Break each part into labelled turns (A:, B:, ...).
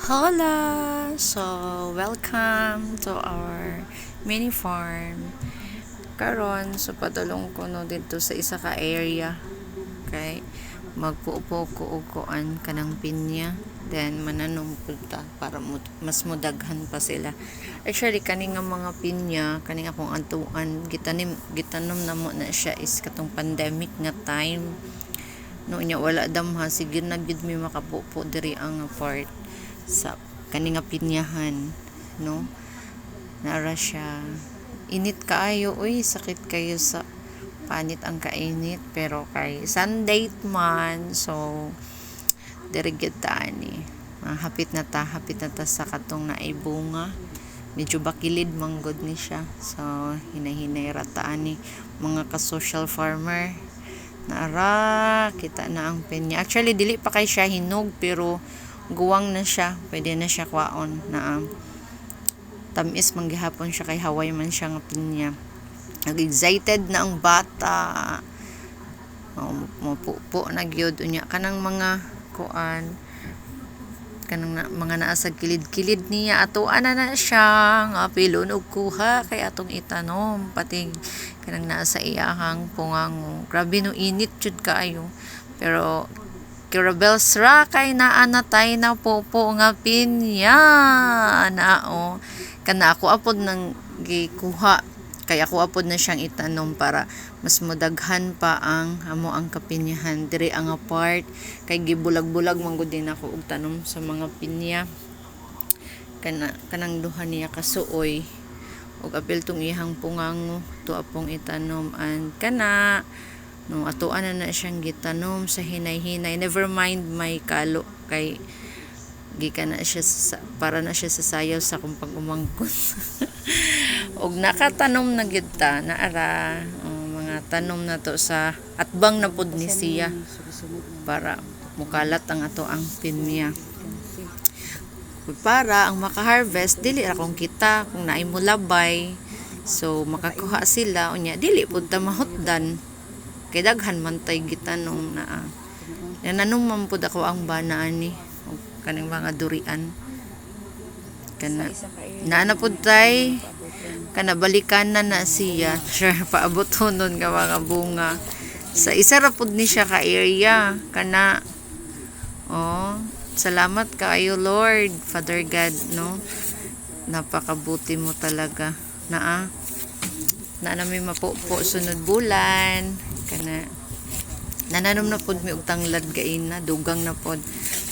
A: Hola! So, welcome to our mini farm. Karon so padulong ko no dito sa isa ka area. Okay? Magpuupo ko og kuan kanang pinya. Then mananong ta para mas mudaghan pa sila. Actually kani nga mga pinya, kani akong antuan gitanom na mo na siya is katong pandemic nga time. No nya wala damha sige na gid mi makapupo diri ang part sa kaninga pinyahan, no, nara siya init kaayo, uy sakit kayo sa panit ang kainit, pero kay Sunday man, so dirigid ta ni hapit na ta sa katong naibunga, medyo bakilid manggod ni siya, so hinahinay rataan ni mga ka-social farmer. Nara kita na ang pinya, actually dili pa kay siya hinog pero guwang na siya, pwede na siya kwaon na tamis manggihapon siya kay haway man siya nga pinya. Nag-excited na ang bata, mapupo na gyud unya kanang mga kuan kanang mga naa sa kilid-kilid niya atuan na siya nga pilon og kuha kay atong itanom, pati kanang naa sa iyahang pungango. Grabe no, init jud kaayo, pero Kirabels ra kay naanatay na popo nga pinya nao kana ako apod nang gikuha kay ako apod na siyang itanom para mas modaghan pa ang amo ang kapinyahan diri ang apart kay gibulag-bulag man gud din ako og tanom sa mga pinya kanang duha niya kasuoy og apil tong ihang pungango to apong itanom and kana no atuan na siyang gitanom sa hinay-hinay, never mind may kalo kay gikan na siya para na siya sa sayaw sa kung pag-umangkon og nakatanom na gyud ta naara mga tanom na to sa atbang na pud ni siya para mukalat ang ato ang pinya para ang maka-harvest dili ra kung kita kung naay mo labay, so makakuha sila unya dili pud ta mahutdan kay daghan man tay gitanong na nanom man pud ako ang bana ani og kaning mga durian kana naana pud tay kana balikan na siya sure paabot hunon nga mga bunga sa isa ra pud ni siya ka area kana salamat kaayo Lord Father God, no, napakabuti mo talaga na namin mapupo sunod bulan kana nananom na pod mi og tanglad gain na dugang na pod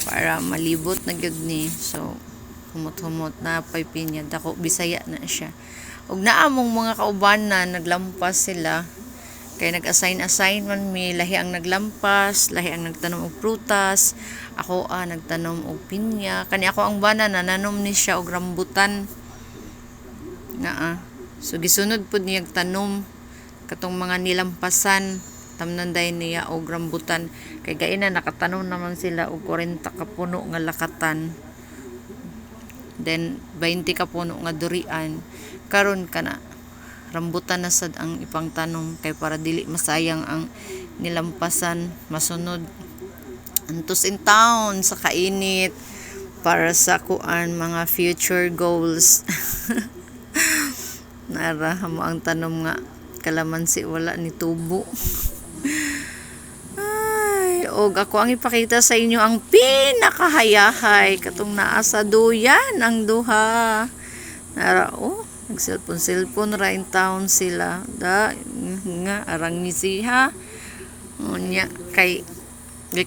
A: para malibot na gyud ni, so humot-humot na pay pinya dako Bisaya na siya og naamong mga kauban na naglampas sila kay nag-assign man mi, lahi ang naglampas, lahi ang nagtanom og prutas, ako nagtanom og pinya, kani ako ang bana nananom ni siya og rambutan na so gisunod pud niya tanom katong mga nilampasan tamnanday niya og rambutan kay gaina nakatanom naman sila og 40 ka puno nga lakatan, then 20 ka puno nga durian. Karon kana rambutan na sad ang ipang tanom kay para dili masayang ang nilampasan, masunod antos in town sa kainit para sa kuan mga future goals nara mo ang tanom nga kalamansi wala ni tubo. Ay, og ako ang ipakita sa inyo ang pinakahayahay katong naa sa duyan ang duha nara nagselfon ra in town sila da nga arang ni siya unya kay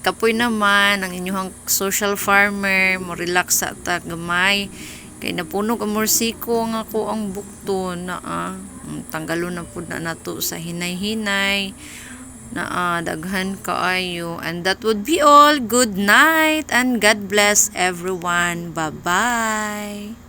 A: kapoy naman ang inyong social farmer mo relax sa ta gamay kay napuno ka morsiko nga ko ang bukton na tanggalon na pud na nato sa hinay-hinay na daghan kaayo, and that would be all. Good night and God bless everyone. Bye bye.